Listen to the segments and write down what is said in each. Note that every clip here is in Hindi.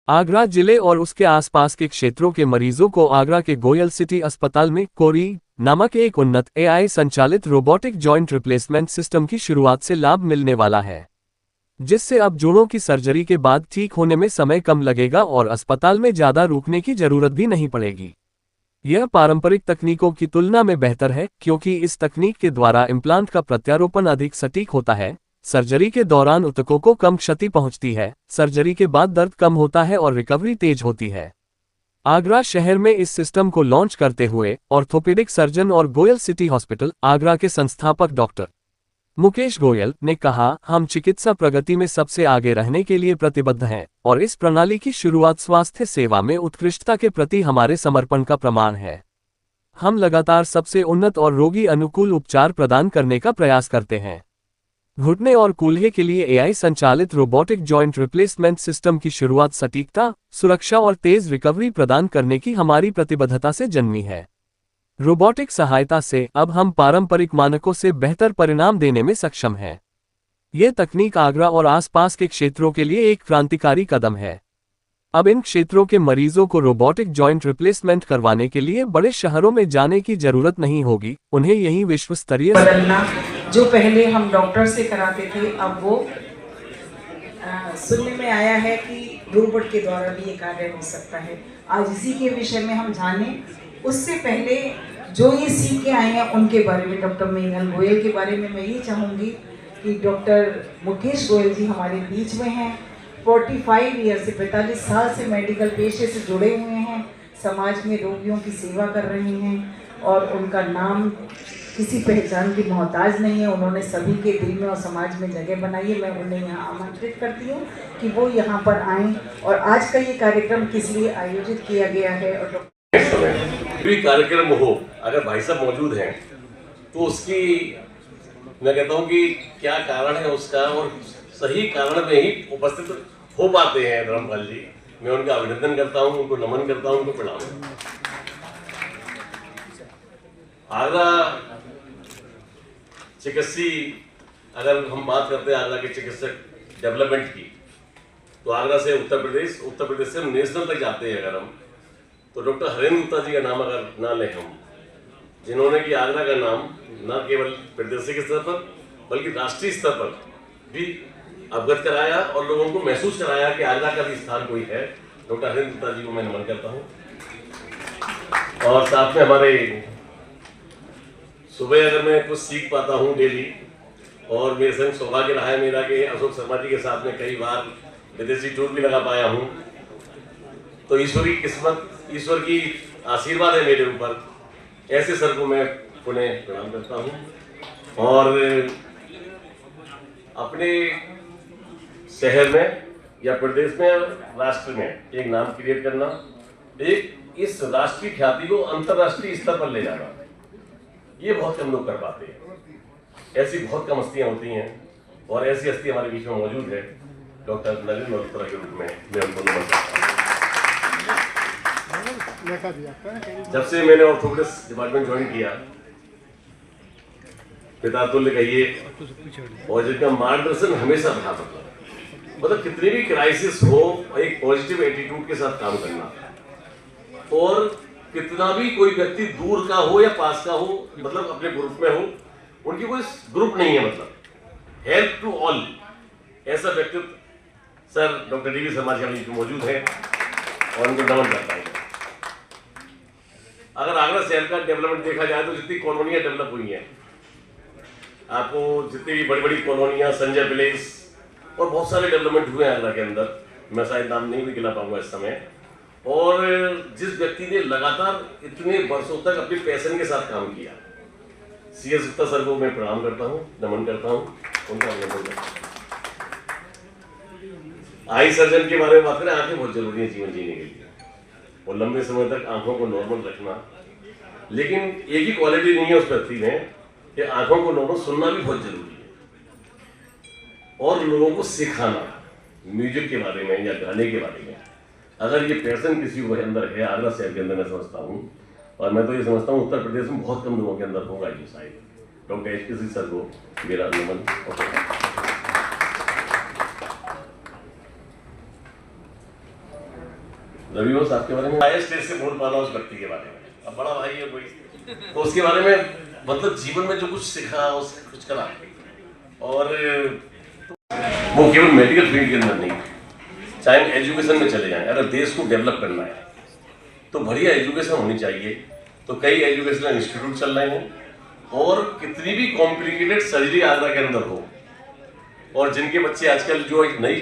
आगरा जिले और उसके आसपास के क्षेत्रों के मरीजों को आगरा के गोयल सिटी अस्पताल में कोरी नामक एक उन्नत एआई संचालित रोबोटिक जॉइंट रिप्लेसमेंट सिस्टम की शुरुआत से लाभ मिलने वाला है, जिससे अब जोड़ों की सर्जरी के बाद ठीक होने में समय कम लगेगा और अस्पताल में ज्यादा रुकने की जरूरत भी नहीं पड़ेगी। यह पारंपरिक तकनीकों की तुलना में बेहतर है क्योंकि इस तकनीक के द्वारा इम्प्लांट का प्रत्यारोपण अधिक सटीक होता है, सर्जरी के दौरान ऊतकों को कम क्षति पहुंचती है, सर्जरी के बाद दर्द कम होता है और रिकवरी तेज होती है। आगरा शहर में इस सिस्टम को लॉन्च करते हुए ऑर्थोपेडिक सर्जन और गोयल सिटी हॉस्पिटल आगरा के संस्थापक डॉक्टर मुकेश गोयल ने कहा, हम चिकित्सा प्रगति में सबसे आगे रहने के लिए प्रतिबद्ध हैं और इस प्रणाली की शुरुआत स्वास्थ्य सेवा में उत्कृष्टता के प्रति हमारे समर्पण का प्रमाण है। हम लगातार सबसे उन्नत और रोगी अनुकूल उपचार प्रदान करने का प्रयास करते हैं। घुटने और कूल्हे के लिए एआई संचालित रोबोटिक जॉइंट रिप्लेसमेंट सिस्टम की शुरुआत सटीकता, सुरक्षा और तेज रिकवरी प्रदान करने की हमारी प्रतिबद्धता से जन्मी है। रोबोटिक सहायता से अब हम पारंपरिक मानकों से बेहतर परिणाम देने में सक्षम हैं। यह तकनीक आगरा और आसपास के क्षेत्रों के लिए एक क्रांतिकारी कदम है। अब इन क्षेत्रों के मरीजों को रोबोटिक जॉइंट रिप्लेसमेंट करवाने के लिए बड़े शहरों में जाने की जरूरत नहीं होगी, उन्हें यही विश्व स्तरीय बदलना जो पहले हम डॉक्टर से कराते थे, अब वो सुनने में आया है कि रोबोट के द्वारा भी ये कार्य हो सकता है। आज इसी के विषय में हम जानें। उससे पहले जो ये सीख के आए हैं उनके बारे में, डॉक्टर मेघन गोयल के बारे में मैं ये चाहूँगी कि डॉक्टर मुकेश गोयल जी हमारे बीच में हैं। 45 ईयर से 45 साल से मेडिकल पेशे से जुड़े हुए हैं, समाज में रोगियों की सेवा कर रहे हैं और उनका नाम किसी पहचान की मोहताज नहीं है। उन्होंने सभी के दिल में और समाज में जगह बनाई है। मैं उन्हें यहाँ आमंत्रित करती हूँ कि वो यहाँ पर आएँ। और आज का ये कार्यक्रम किस लिए आयोजित किया गया है और कोई कार्यक्रम हो, अगर भाई साहब मौजूद हैं तो उसकी मैं कहता हूँ कि क्या कारण है उसका, और सही कारण में ही उपस्थित हो पाते हैं धर्मपाल जी। मैं उनका अभिनंदन करता हूँ, उनको नमन करता हूँ, उनको प्रणाम। आगरा चिकित्सीय, अगर हम बात करते हैं आगरा के चिकित्सक डेवलपमेंट की, तो आगरा से उत्तर प्रदेश से नेशनल तक जाते हैं। अगर हम तो डॉक्टर हरेंद्र गुप्ता जी का नाम अगर ना लें हम, जिन्होंने कि आगरा का नाम न केवल प्रदेशीय स्तर पर बल्कि राष्ट्रीय स्तर पर भी अवगत कराया और लोगों को महसूस कराया कि आगरा का भी स्थान कोई है, डॉक्टर हरेंद्र गुप्ता जी को मैं नमन करता हूँ। और साथ में हमारे सुबह अगर मैं कुछ सीख पाता हूँ डेली, और मेरे संग सौभाग्य रहा है मेरा कि अशोक शर्मा जी के साथ में कई बार विदेशी टूर भी लगा पाया हूँ, तो ईश्वर की किस्मत, ईश्वर की आशीर्वाद है मेरे ऊपर। ऐसे सर को मैं पुनः प्रणाम करता हूँ। और अपने शहर में या प्रदेश में, राष्ट्र में एक नाम क्रिएट करना, एक इस राष्ट्रीय ख्याति को अंतर्राष्ट्रीय स्तर पर ले जाना, ये बहुत कम लोग कर पाते हैं। ऐसी बहुत कम हस्तियां होती हैं और ऐसी हस्ती हमारे बीच में मौजूद है। डॉक्टर नलिन मल्होत्रा के रूप में मैं उनको नमन करता हूँ। जब से मैंने ऑर्थोपेडिक्स डिपार्टमेंट ज्वाइन किया, पिता तुल्य कहिए, और जिनका मार्गदर्शन हमेशा रहा, मतलब कितनी भी क्राइसिस हो, एक पॉजिटिव एटीट्यूड के साथ काम करना, और कितना भी कोई व्यक्ति दूर का हो या पास का हो, मतलब अपने ग्रुप में हो, उनकी कोई ग्रुप नहीं है, मतलब हेल्प टू ऑल, ऐसा व्यक्तित्व sir doctor D V Sharma ji मौजूद है और उनको नमन करता हूँ। अगर आगरा शहर का डेवलपमेंट देखा जाए तो जितनी कॉलोनियां डेवलप हुई हैं, आपको जितनी भी बड़ी बड़ी कॉलोनियां, संजय विलेज और बहुत सारे डेवलपमेंट हुए हैं आगरा के अंदर, मैं शायद नाम नहीं भी गिना पाऊंगा इस समय। और जिस व्यक्ति ने लगातार इतने वर्षों तक अपनी पैशन के साथ काम किया, CS गुप्ता सर को मैं प्रणाम करता हूँ, नमन करता हूँ, उनका अभिनंदन करता हूँ। आई सर्जन के बारे में बात करें, आंखें बहुत जरूरी है जीवन जीने के लिए और लंबे समय तक आंखों को नॉर्मल रखना, लेकिन एक ही क्वालिटी नहीं है उस व्यक्ति में कि आंखों को नॉर्मल सुनना भी बहुत जरूरी है और लोगों को सिखाना म्यूजिक के बारे में या गाने के बारे में। अगर ये पैशन किसी के अंदर है, आगरा शहर के अंदर, मैं समझता हूँ, और मैं तो ये समझता हूँ उत्तर प्रदेश में बहुत कम लोगों के अंदर होगा ये शायद। डॉक्टर HPC सर को मेरा नमन। रवि बोस आपके बारे में आया स्टेज से बोल पाना उस व्यक्ति के बारे में, अब बड़ा भाई है कोई, तो उसके बारे में मतलब जीवन में जो कुछ सीखा उससे कुछ करा, और वो केवल मेडिकल फील्ड के अंदर नहीं, चाहे हम एजुकेशन में चले जाएं, अगर देश को डेवलप करना है तो बढ़िया एजुकेशन होनी चाहिए। तो कई एजुकेशनल इंस्टीट्यूट चल रहे हैं, और कितनी भी कॉम्प्लिकेटेड सर्जरी आगरा के अंदर हो, और जिनके बच्चे आजकल जो एक नई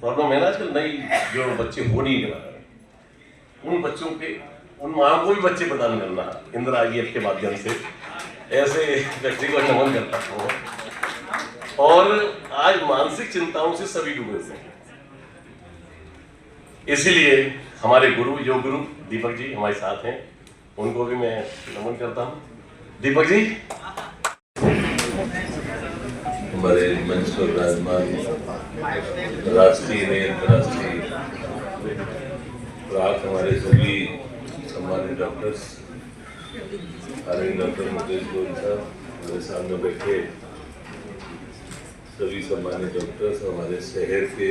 प्रॉब्लम है ना, आजकल नई जो बच्चे हो नहीं रहा है, उन बच्चों के उन माँ को भी बच्चे प्रदान करना इंदिरा IVF के माध्यम से, ऐसे व्यक्ति को नमन करता हूँ। और आज मानसिक चिंताओं से सभी डूबे हुए हैं, इसीलिए हमारे गुरु योग गुरु दीपक जी हमारे साथ हैं, उनको भी मैं नमन करता हूँ। दीपक जी हमारे मंच पर विराजमान राष्ट्रीय एवं अंतर्राष्ट्रीय प्राप्त हमारे सभी सम्मानित डॉक्टर्स, आदरणीय डॉक्टर मुकेश गोयल साहब, हमारे सामने बैठे सभी सम्मानित डॉक्टर्स, हमारे शहर के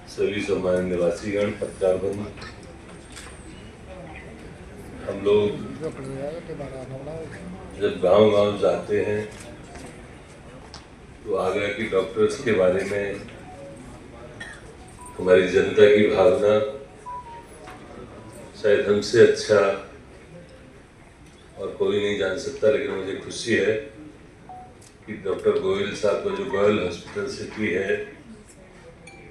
सभी सम्मानित निवासीगण, पत्रकार बंधु, हम लोग जब गांव-गांव जाते हैं तो आगरा की डॉक्टर्स के बारे में हमारी जनता की भावना शायद हमसे अच्छा और कोई नहीं जान सकता, लेकिन मुझे खुशी है कि डॉक्टर गोयल साहब का जो गोयल हॉस्पिटल सिटी है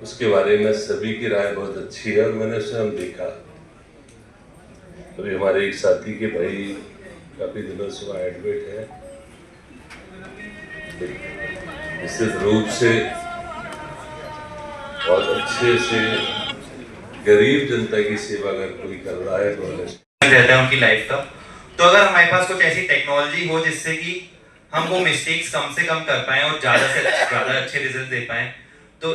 उसके बारे में सभी की राय बहुत अच्छी है, और मैंने स्वयं देखा। अभी हमारे एक साथी के भाई काफी दिनों से वहाँ एडमिट है, निश्चित रूप से बहुत अच्छे से गरीब जनता की सेवा अगर कोई कर रहा है तो रहता है उनकी लाइफ का। तो अगर हमारे पास कुछ ऐसी टेक्नोलॉजी हो जिससे कि हम वो मिस्टेक्स कम से कम कर पाएं और ज़्यादा से ज़्यादा अच्छे रिजल्ट दे पाएं, तो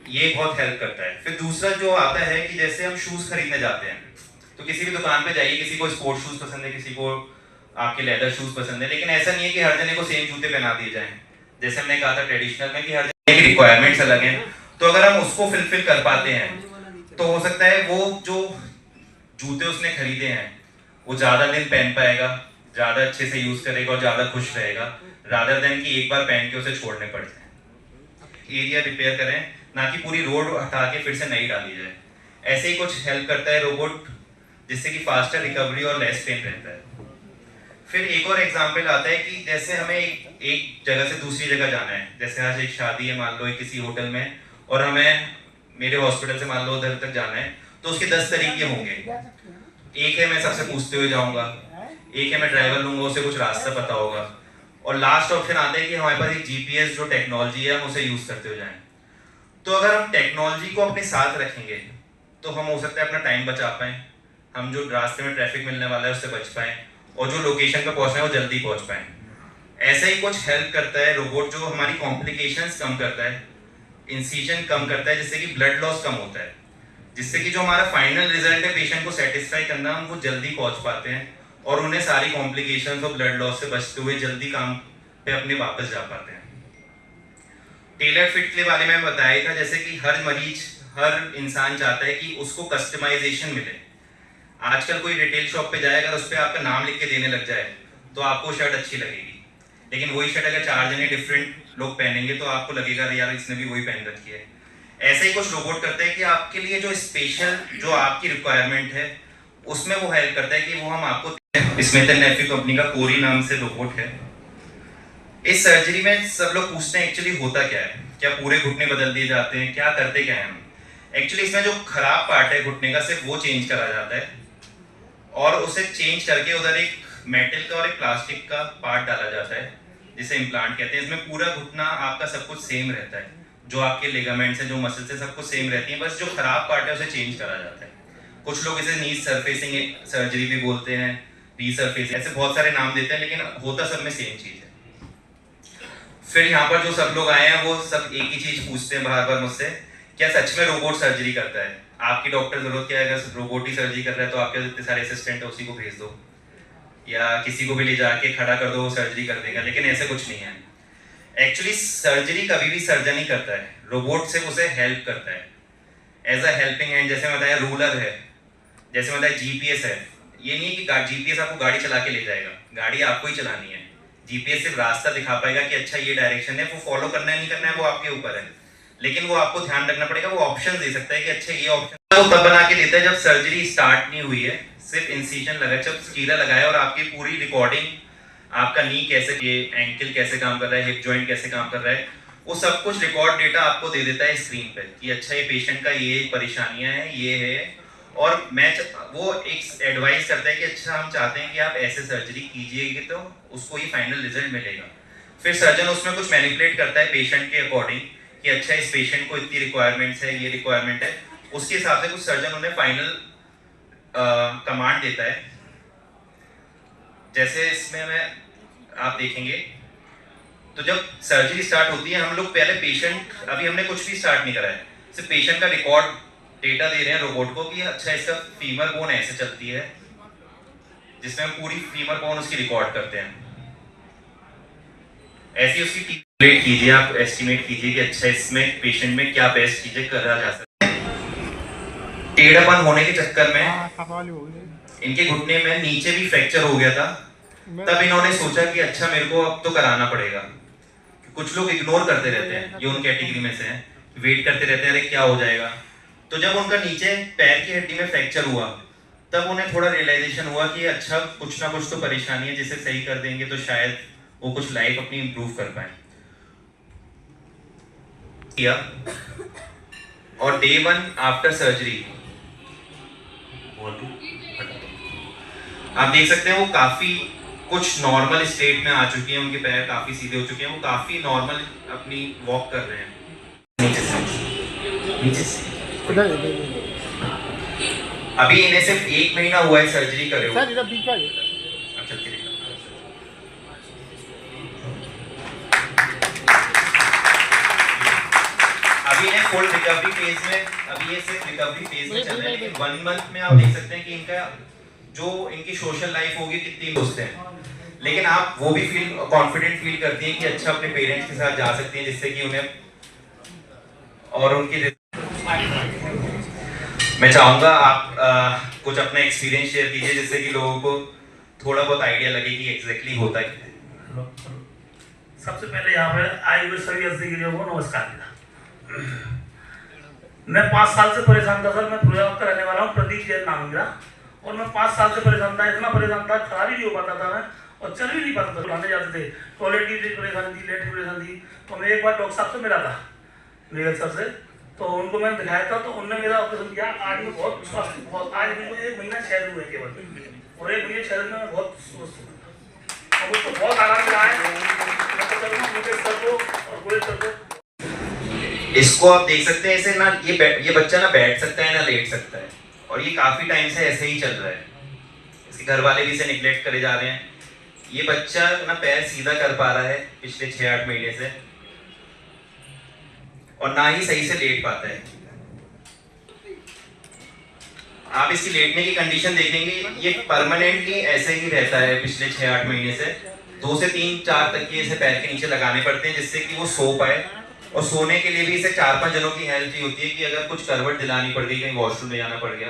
ये बहुत हेल्प करता है। फिर दूसरा जो आता है कि जैसे हम शूज़ खरीदने जाते हैं, तो किसी भी दुकान पे जाइए, किसी को स्पोर्ट्स शूज़ पसंद है, किसी को आपके लेदर शूज़ पसंद है, लेकिन ऐसा नहीं है कि हर जने को सेम जूते पहना दिए जाएं। जैसे हमने कहा था ट्रेडिशनल में कि हर जने की रिक्वायरमेंट्स अलग हैं, तो अगर हम उसको फुलफिल कर पाते हैं तो हो सकता है वो जो जूते उसने खरीदे हैं वो ज़्यादा दिन पहन पाएगा, ज़्यादा अच्छे से यूज़ करेगा और ज़्यादा खुश रहेगा, रादर देन कि एक बार पहन के उसे छोड़ने पड़ जाए। एरिया रिपेयर करें, ना कि पूरी रोड हटा के फिर से नई डाली जाए। ऐसे ही कुछ हेल्प करता है रोबोट, जिससे कि फास्टर रिकवरी और लेस पेन रहता है। फिर एक और एग्जांपल आता है कि जैसे हमें एक जगह से दूसरी जगह जाना है, जैसे आज एक शादी है मान लो किसी होटल में, और हमें मेरे हॉस्पिटल से मान लो उधर तक जाना है, तो उसके 10 तरीके होंगे। एक है मैं सबसे पूछते हुए जाऊंगा, एक है मैं ड्राइवर लूंगा, उसे कुछ रास्ता पता होगा, और लास्ट ऑप्शन आता है कि हमारे पास एक GPS जो टेक्नोलॉजी है हम उसे यूज करते हुए जाएं। तो अगर हम टेक्नोलॉजी को अपने साथ रखेंगे तो हम हो सकता है अपना टाइम बचा पाएं, हम जो रास्ते में ट्रैफिक मिलने वाला है उससे बच पाएं, और जो लोकेशन पर पहुंचना है वो जल्दी पहुंच पाएं। ऐसा ही कुछ हेल्प करता है रोबोट, जो हमारी कॉम्प्लिकेशंस कम करता है, इंसिजन कम करता है, जिससे कि ब्लड लॉस कम होता है, जिससे कि जो हमारा फाइनल रिजल्ट है पेशेंट को सेटिस्फाई करना, हम वो जल्दी पहुंच पाते हैं और उन्हें सारी कॉम्प्लिकेशंस और ब्लड लॉस से बचते हुए जल्दी काम पे अपने वापस जा पाते हैं। टेलर फिट के बारे में बताया था, जैसे कि हर मरीज, हर इंसान चाहता है कि उसको कस्टमाइजेशन मिले। आजकल कोई रिटेल शॉप पे जाए, अगर उस पर आपका नाम लिख के देने लग जाए तो आपको शर्ट अच्छी लगेगी, लेकिन वही शर्ट अगर 4 जने डिफरेंट लोग पहनेंगे तो आपको लगेगा यार इसने भी वही पहन रखी है। ऐसे ही कुछ रोबोट करते हैं कि आपके लिए जो स्पेशल जो आपकी रिक्वायरमेंट है उसमें वो हेल्प करता है कि वो हम आपको, स्मिथ एंड नेफी कंपनी का कोरी नाम से रोबोट है। इस सर्जरी में सब लोग पूछते हैं एक्चुअली होता क्या है, क्या पूरे घुटने बदल दिए जाते हैं, क्या करते क्या है हम। एक्चुअली इसमें जो खराब पार्ट है घुटने का सिर्फ वो चेंज करा जाता है, और उसे चेंज करके उधर एक मेटल का और एक प्लास्टिक का पार्ट डाला जाता है जिसे इम्प्लांट कहते हैं। इसमें पूरा घुटना आपका सब कुछ सेम रहता है, जो आपके लिगामेंट्स हैं, जो मसल्स हैं, सब कुछ सेम रहती हैं, बस जो खराब पार्ट है उसे चेंज करा जाता है। कुछ लोग इसे नी सरफेसिंग सर्जरी भी बोलते हैं, रीसरफेसिंग, ऐसे बहुत सारे नाम देते हैं, लेकिन होता सब में सेम चीज है। फिर यहाँ पर जो सब लोग आए हैं वो सब एक ही चीज पूछते हैं बार बार मुझसे, क्या सच में रोबोट सर्जरी करता है? आपकी डॉक्टर जरूरत क्या है? अगर रोबोट ही सर्जरी कर रहा है तो आपके जितने सारे असिस्टेंट है उसी को भेज दो, या किसी को भी ले जाके खड़ा कर दो, वो सर्जरी कर देगा। लेकिन ऐसा कुछ नहीं है। एक्चुअली सर्जरी कभी भी सर्जन ही करता है, रोबोट सिर्फ उसे हेल्प करता है। एज अ हेल्पिंग हैंड, जैसे बताया रूलर है, जैसे बताया जीपीएस है। ये नहीं कि जीपीएस आपको गाड़ी चला के ले जाएगा, गाड़ी आपको ही चलानी है। जीपीएस सिर्फ रास्ता दिखा पाएगा कि अच्छा ये डायरेक्शन है, वो फॉलो करना है नहीं करना है वो आपके ऊपर है, लेकिन वो आपको ध्यान रखना पड़ेगा। वो ऑप्शन दे सकता है कि अच्छा ये ऑप्शन वो तब बना के देता है जब सर्जरी स्टार्ट नहीं हुई है, सिर्फ इंसिजन लगा, जब स्टीला लगाया और आपकी पूरी रिकॉर्डिंग, आपका नी कैसे, ये एंकल कैसे काम कर रहा है, हिप जॉइंट कैसे काम कर रहा है, वो सब कुछ रिकॉर्ड डेटा आपको दे देता है स्क्रीन पे कि अच्छा ये पेशेंट का ये परेशानियां हैं, ये है। और वो एक एडवाइस करता है कि अच्छा हम चाहते हैं कि आप ऐसे सर्जरी कीजिएगा तो उसको ये फाइनल रिजल्ट मिलेगा। फिर सर्जन उसमें कुछ मैनिपुलेट करता है पेशेंट के अकॉर्डिंग कि अच्छा इस पेशेंट को इतनी रिक्वायरमेंट्स है, ये रिक्वायरमेंट है, उसके हिसाब से कुछ सर्जन उन्हें फाइनल कमांड देता है। जैसे इसमें आप देखेंगे तो जब सर्जरी स्टार्ट होती है, हम लोग पहले पेशेंट, अभी हमने कुछ भी स्टार्ट नहीं करा है, सिर्फ पेशेंट का रिकॉर्ड डेटा दे रहे हैं रोबोट को कि अच्छा इसका फीमर बोन ऐसे चलती है, जिसमें हम पूरी फीमर बोन उसकी रिकॉर्ड करते हैं। ऐसी उसकी कैलकुलेट कीजिए, आप एस्टिमेट कीजिए कि अच्छा इसमें पेशेंट में क्या बेस्ट चीजें करा जा सकती है। टेढ़ापन होने के चक्कर में इनके घुटने में नीचे भी फ्रैक्चर हो गया था, तब इन्होंने सोचा कि अच्छा मेरे को अब तो कराना पड़ेगा। कुछ लोग इग्नोर करते रहते हैं, ये उन कैटेगरी में से हैं, वेट करते रहते हैं अरे क्या हो जाएगा। तो जब उनका नीचे पैर की हड्डी में फ्रैक्चर हुआ, तब उन्हें थोड़ा रियलाइजेशन हुआ कि अच्छा कुछ ना कुछ तो परेशानी है, जिसे सही कर देंगे तो शायद वो कुछ लाइफ अपनी इंप्रूव कर पाए। किया और डे 1 आफ्टर सर्जरी आप देख सकते हैं वो काफी कुछ नॉर्मल स्टेट में आ चुकी हैं, उनके पैर काफी सीधे हो चुके हैं, वो काफी नॉर्मल अपनी वॉक कर रहे हैं। नीचे से अभी इन्हें सिर्फ 1 महीना हुआ है सर्जरी करे हुए। अभी इन्हें फुल रिकवरी फेज में, अभी ये सिर्फ रिकवरी फेज में चल रहे हैं, लेकिन 1 मंथ में आप देख सकते हैं कि इनका जो इनकी सोशल लाइफ होगी कितनी दोस्त है, लेकिन आप वो भी फील कॉन्फिडेंट फील करती हैं कि अच्छा अपने पेरेंट्स के साथ जा सकती हैं, जिससे कि उन्हें और उनकी मैं चाहूंगा आप कुछ अपना एक्सपीरियंस शेयर कीजिए, जिससे कि लोगों को थोड़ा बहुत आइडिया लगे कि एग्जैक्टली होता क्या है। सबसे पहले यहाँ पे आए हुए सभी अतिथियों को नमस्कार। मैं 5 साल से परेशान था सर, मैं प्रयाग का रहने वाला हूँ, प्रदीप जैन नाम मेरा, और मैं 5 साल से परेशान था, इतना परेशान था खड़ा भी नहीं हो पाता था मैं, और चल भी नहीं पाता था। बुलाने जाते थे, टॉयलेट की परेशानी थी, लेट की परेशानी थी, तो मैं एक बार डॉक्टर साहब से मिला था, मेरे सर से, तो उनको मैंने दिखाया था, तो उन्होंने मेरा ऑपरेशन किया। आज मैं बहुत स्वस्थ, बहुत, आज मेरे को 1 महीना 6 दिन हुए केवल, और 1 महीने 6 दिन में मैं बहुत स्वस्थ हूँ, और मुझको बहुत आराम मिला है। मैं तो चलूँ मुझे सर को और पूरे सर को। इसको आप देख सकते हैं, ऐसे ना ये बच्चा ना बैठ सकता है ना लेट सकता है, और ये काफी टाइम से ऐसे ही चल रहा है। इसके घर वाले भी इसे निगलेक्ट करे जा रहे हैं। ये बच्चा ना पैर सीधा कर पा रहा है पिछले 6-8 महीने से, और ना ही सही से लेट पाता है। आप इसकी लेटने की कंडीशन देखेंगे, ये परमानेंटली ऐसे ही रहता है पिछले 6-8 महीने से। 2 से 3-4 तकिए इसे पैर के नीचे लगाने पड़ते हैं, जिससे कि वो सो पाए, और सोने के लिए भी इसे 4-5 जनों की हेल्प चाहिए होती है कि अगर कुछ करवट दिलानी पड़ गई, कहीं वॉशरूम ले जाना पड़ गया।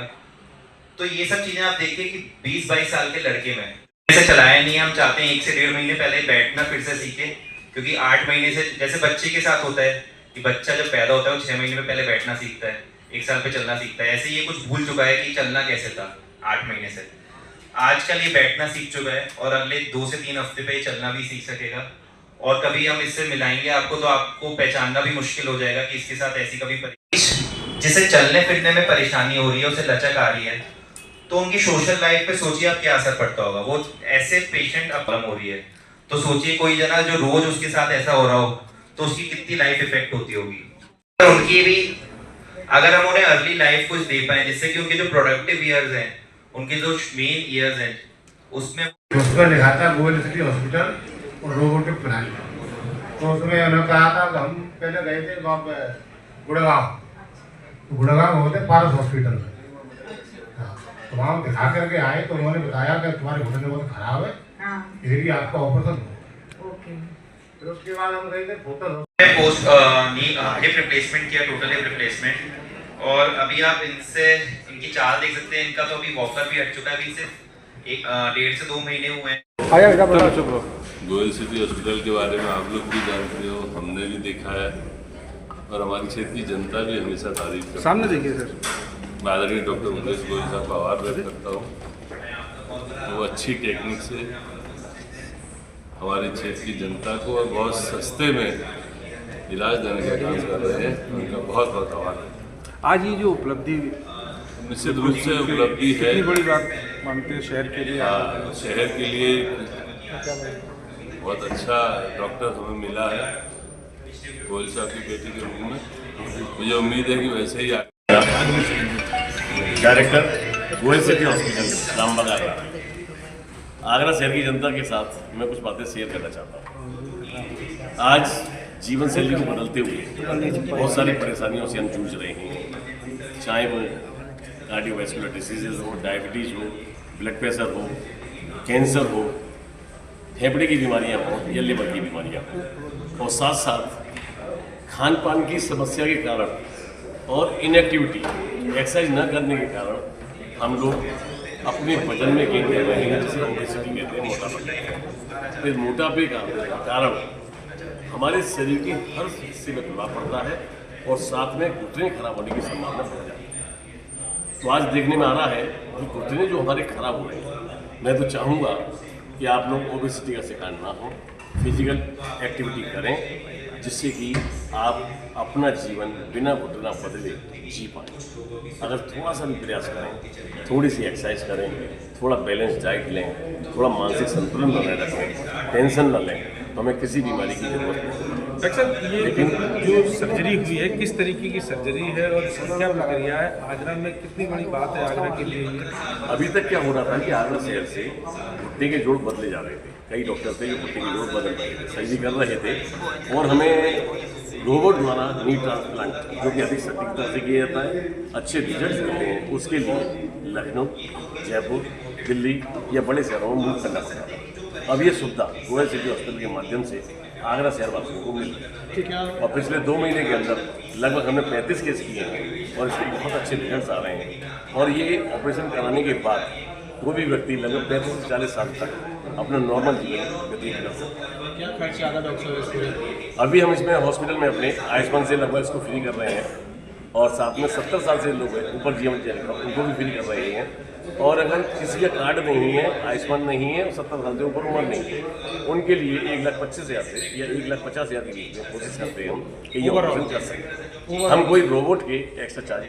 तो ये सब चीजें आप देखिए कि 20-22 साल के लड़के में इसे चलाया नहीं है। हम चाहते हैं 1 से 1.5 महीने पहले बैठना फिर से सीखे, क्योंकि 8 महीने से, जैसे बच्चे के साथ होता है कि बच्चा जब पैदा होता है वो 6 महीने में पहले बैठना सीखता है, 1 साल पे चलना सीखता है, ऐसे ये कुछ भूल चुका है कि चलना कैसे था 8 महीने से। आजकल ये बैठना सीख चुका है, और अगले 2 से 3 हफ्ते पे चलना भी सीख सकेगा। और कभी हम इससे मिलाएंगे आपको, तो आपको पहचानना भी मुश्किल हो जाएगा कि इसके साथ ऐसी कभी जिसे चलने फिरने में परेशानी हो रही है, उसे लचक आ रही है, तो उनकी सोशल लाइफ पे सोचिए आप क्या असर पड़ता होगा। वो ऐसे पेशेंट अब प्रॉब्लम हो रही है, तो सोचिए कोई जना जो रोज उसके साथ ऐसा हो रहा हो, तो उसकी कितनी लाइफ इफेक्ट होती होगी। तो उनकी भी अगर हम उन्हें अर्ली लाइफ कुछ दे पाए, जिससे कि उनके जो प्रोडक्टिव ईयर्स हैं, उनके जो मेन ईयर्स हैं, उसमें लिखा था गोयल सिटी हॉस्पिटल और रोबोटिक प्लान, तो उसमें उन्होंने कहा था कि हम पहले गए थे वहाँ पे गुड़गांव होते पारस हॉस्पिटल में, तो वहाँ दिखा करके आए, तो उन्होंने बताया कि तुम्हारे घुटने बहुत खराब है, इसलिए आपका ऑपरेशन हो। फिर उसके बाद हम गए थे होटल पोस्ट हिप रिप्लेसमेंट किया, टोटल हिप रिप्लेसमेंट, और अभी आप इनसे इनकी चाल देख सकते हैं। इनका तो अभी वॉकर भी हट चुका है, अभी सिर्फ 1.5 से 2 महीने हुए हैं। गोयल सिटी हॉस्पिटल के बारे में आप लोग भी जानते हो, हमने भी देखा है और हमारी क्षेत्र की जनता भी हमेशा तारीफ करती है। सामने देखिए सर। मैं आदरणीय डॉक्टर मुकेश गोयल साहब का आभार व्यक्त करता हूँ। वो अच्छी टेक्निक से हमारे क्षेत्र की जनता को और बहुत सस्ते में इलाज देने का काम कर रहे हैं, उनका बहुत बहुत आभार है। आज ये जो उपलब्धि निश्चित रूप से उपलब्धि है, कितनी बड़ी बात मानते हैं शहर के लिए? हाँ, शहर के लिए बहुत अच्छा डॉक्टर हमें मिला है गोयल साहब की बेटी के रूप में। मुझे उम्मीद है कि वैसे ही director Goyal city hospital Rambagh Agra शहर की जनता के साथ मैं कुछ बातें शेयर करना चाहता हूँ। आज जीवन शैली को बदलते हुए बहुत सारी परेशानियों से हम जूझ रहे हैं, चाहे वो कार्डियोवैस्कुलर डिसीजेज हो, डायबिटीज़ हो, ब्लड प्रेशर हो, कैंसर हो, फेफड़े की बीमारियां हों या लिवर की बीमारियां हों, और साथ साथ खान पान की समस्या के कारण और इनएक्टिविटी एक्सरसाइज न करने के कारण हम लोग अपने वजन में गेन कर रहे हैं, जिसे ओबेसिटी कहते हैं, मोटापा कहते हैं। इस मोटापे का कारण हमारे शरीर के हर हिस्से में प्रभाव पड़ता है और साथ में घुटने खराब होने की संभावना बढ़ जाती है। तो आज देखने में आ रहा है कि घुटने जो हमारे खराब हो रहे हैं, मैं तो चाहूँगा कि आप लोग ओबेसिटी का शिकार ना हो, फिजिकल एक्टिविटी करें, जिससे कि आप अपना जीवन बिना घुटना बदले जी पाएँ। अगर थोड़ा सा भी प्रयास करें, थोड़ी सी एक्सरसाइज करें, थोड़ा बैलेंस डाइट लें, थोड़ा मानसिक संतुलन बनाए रखें, टेंशन न लें, तो हमें किसी बीमारी की जरूरत नहीं। डॉक्टर साहब, ये लेकिन जो सर्जरी हुई है, किस तरीके की सर्जरी है और इसकी क्या प्रक्रिया है? आगरा में कितनी बड़ी बात है आगरा के लिए ये? अभी तक क्या हो रहा था कि आगरा शहर से घुटने के जोड़ बदले जा रहे थे। कई डॉक्टर थे जो घुटने के जोड़ बदल रहे थे, सर्जरी कर रहे थे, और हमें रोबोट द्वारा नी ट्रांसप्लांट, जो कि अधिक सटीकता से किया जाता है, अच्छे रिजल्ट मिलते हैं, उसके लिए लखनऊ, जयपुर, दिल्ली या बड़े शहरों में मूव करना पड़ता था। अब ये सुविधा गोयल सिटी हॉस्पिटल के माध्यम से आगरा शहर वासियों को मिल रही है, और पिछले 2 महीने के अंदर लगभग हमने 35 केस किए हैं और इसके बहुत अच्छे रिजल्ट आ रहे हैं। और ये ऑपरेशन कराने के बाद कोई भी व्यक्ति लगभग 35 से 40 साल तक अपना नॉर्मल जीवन व्यतीत कर सकता है। क्या खर्च आएगा डॉक्टर साहब? अभी हम इसमें हॉस्पिटल में अपने आयुष्मान से लगभग इसको फ्री कर रहे हैं, और साथ में 70 साल से लोग हैं ऊपर जीवन चयन उनको भी फ्री कर रहे हैं। और अगर किसी का कार्ड नहीं है, आयुष्मान नहीं है, 70 साल से ऊपर उम्र नहीं है, उनके लिए 1,25,000 से या 1,50,000 के बीच में कोशिश करते हैं हम कि ये ऑपरेशन कर सकें। हम कोई रोबोट के एक्स्ट्रा चार्ज